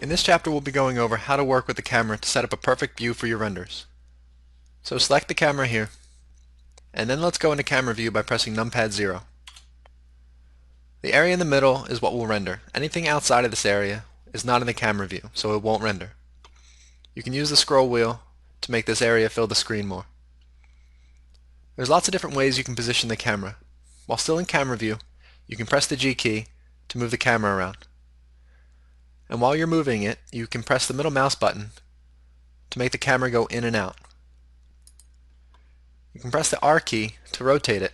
In this chapter we'll be going over how to work with the camera to set up a perfect view for your renders. So select the camera here, and then let's go into camera view by pressing numpad 0. The area in the middle is what will render. Anything outside of this area is not in the camera view, so it won't render. You can use the scroll wheel to make this area fill the screen more. There's lots of different ways you can position the camera. While still in camera view, you can press the G key to move the camera around. And while you're moving it, you can press the middle mouse button to make the camera go in and out. You can press the R key to rotate it,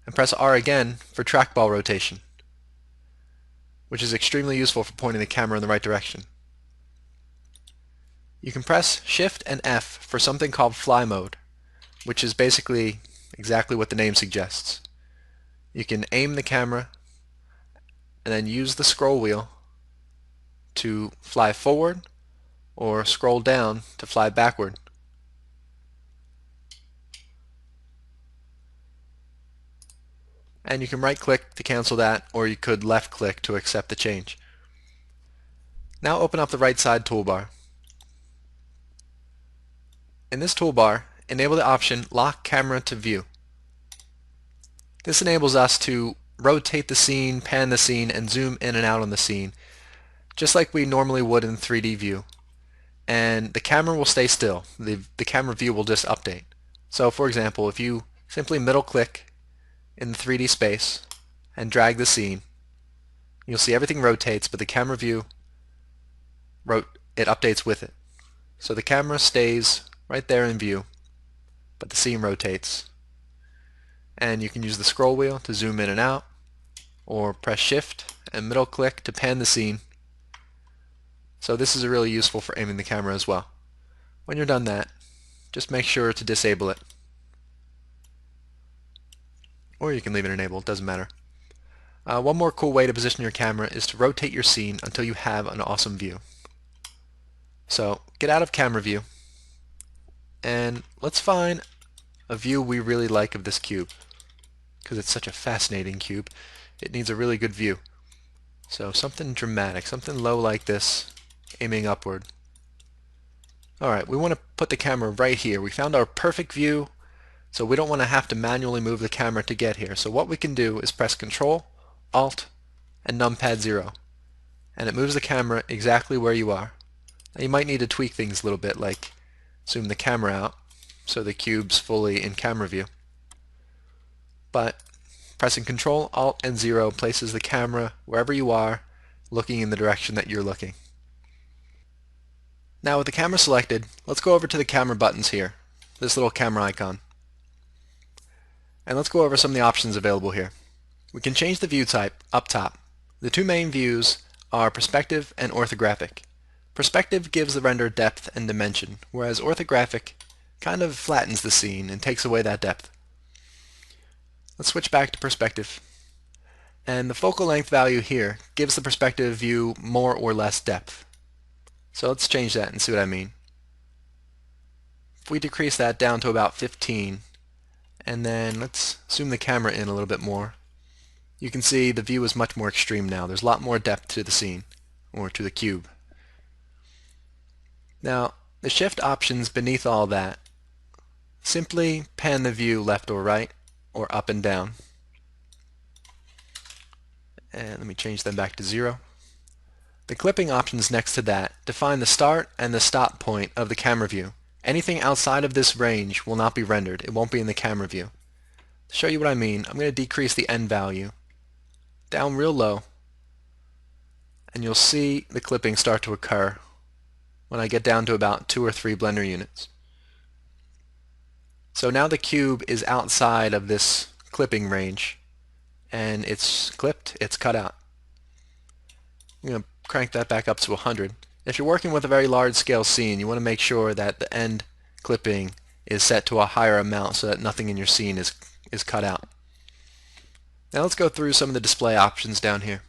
and press R again for trackball rotation, which is extremely useful for pointing the camera in the right direction. You can press Shift and F for something called fly mode, which is basically exactly what the name suggests. You can aim the camera and then use the scroll wheel to fly forward or scroll down to fly backward. And you can right click to cancel that, or you could left click to accept the change. Now open up the right side toolbar. In this toolbar, enable the option Lock Camera to View. This enables us to rotate the scene, pan the scene, and zoom in and out on the scene, just like we normally would in 3D view. And the camera will stay still. The camera view will just update. So for example, if you simply middle click in the 3D space and drag the scene, you'll see everything rotates, but the camera view it updates with it. So the camera stays right there in view, but the scene rotates. And you can use the scroll wheel to zoom in and out, or press Shift and middle click to pan the scene. So this is really useful for aiming the camera as well. When you're done that, just make sure to disable it. Or you can leave it enabled, doesn't matter. One more cool way to position your camera is to rotate your scene until you have an awesome view. So get out of camera view, and let's find a view we really like of this cube, because it's such a fascinating cube. It needs a really good view. So something dramatic, something low like this, aiming upward. Alright, we want to put the camera right here. We found our perfect view, so we don't want to have to manually move the camera to get here. So what we can do is press Control, Alt, and numpad 0, and it moves the camera exactly where you are. Now you might need to tweak things a little bit, like zoom the camera out so the cube's fully in camera view. But pressing Control, Alt, and 0 places the camera wherever you are, looking in the direction that you're looking. Now with the camera selected, let's go over to the camera buttons here, this little camera icon. And let's go over some of the options available here. We can change the view type up top. The two main views are perspective and orthographic. Perspective gives the render depth and dimension, whereas orthographic kind of flattens the scene and takes away that depth. Let's switch back to perspective. And the focal length value here gives the perspective view more or less depth. So let's change that and see what I mean. If we decrease that down to about 15, and then let's zoom the camera in a little bit more, you can see the view is much more extreme now. There's a lot more depth to the scene, or to the cube. Now, the shift options beneath all that simply pan the view left or right, or up and down. And let me change them back to 0. The clipping options next to that define the start and the stop point of the camera view. Anything outside of this range will not be rendered. It won't be in the camera view. To show you what I mean, I'm going to decrease the end value down real low, and you'll see the clipping start to occur when I get down to about 2 or 3 Blender units. So now the cube is outside of this clipping range, and it's clipped, it's cut out. I'm going to crank that back up to 100. If you're working with a very large scale scene, you want to make sure that the end clipping is set to a higher amount so that nothing in your scene is cut out. Now let's go through some of the display options down here.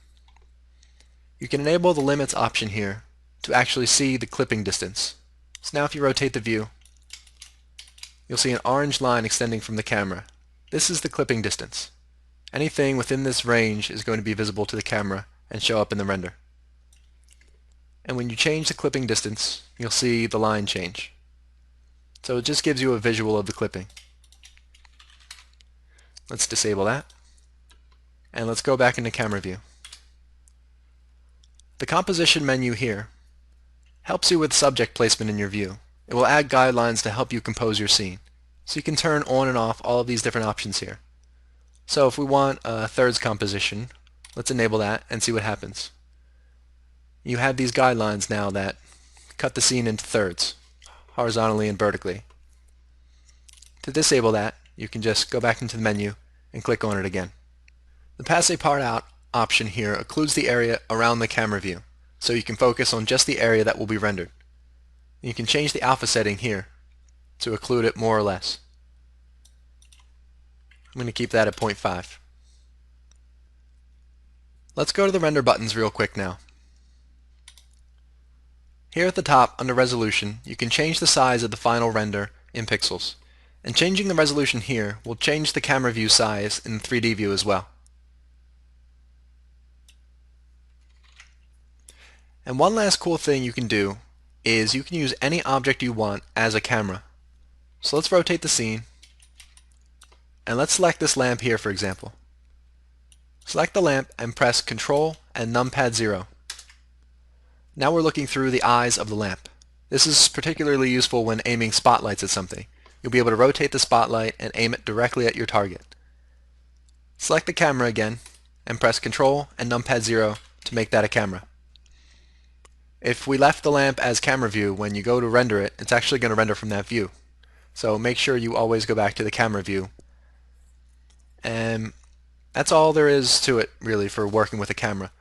You can enable the limits option here to actually see the clipping distance. So now if you rotate the view, you'll see an orange line extending from the camera. This is the clipping distance. Anything within this range is going to be visible to the camera and show up in the render. and when you change the clipping distance, you'll see the line change. So it just gives you a visual of the clipping. Let's disable that, and let's go back into camera view. The composition menu here helps you with subject placement in your view. It will add guidelines to help you compose your scene. So you can turn on and off all of these different options here. So if we want a thirds composition, let's enable that and see what happens. You have these guidelines now that cut the scene into thirds, horizontally and vertically. To disable that, you can just go back into the menu and click on it again. The pass a part out option here occludes the area around the camera view, so you can focus on just the area that will be rendered. You can change the alpha setting here to occlude it more or less. I'm going to keep that at 0.5. Let's go to the render buttons real quick now. Here at the top, under resolution, you can change the size of the final render in pixels. And changing the resolution here will change the camera view size in the 3D view as well. And one last cool thing you can do is you can use any object you want as a camera. So let's rotate the scene, and let's select this lamp here, for example. Select the lamp and press Ctrl and numpad 0. Now we're looking through the eyes of the lamp. This is particularly useful when aiming spotlights at something. You'll be able to rotate the spotlight and aim it directly at your target. Select the camera again and press Ctrl and numpad 0 to make that a camera. If we left the lamp as camera view, when you go to render it, it's actually going to render from that view. So make sure you always go back to the camera view. And that's all there is to it, really, for working with a camera.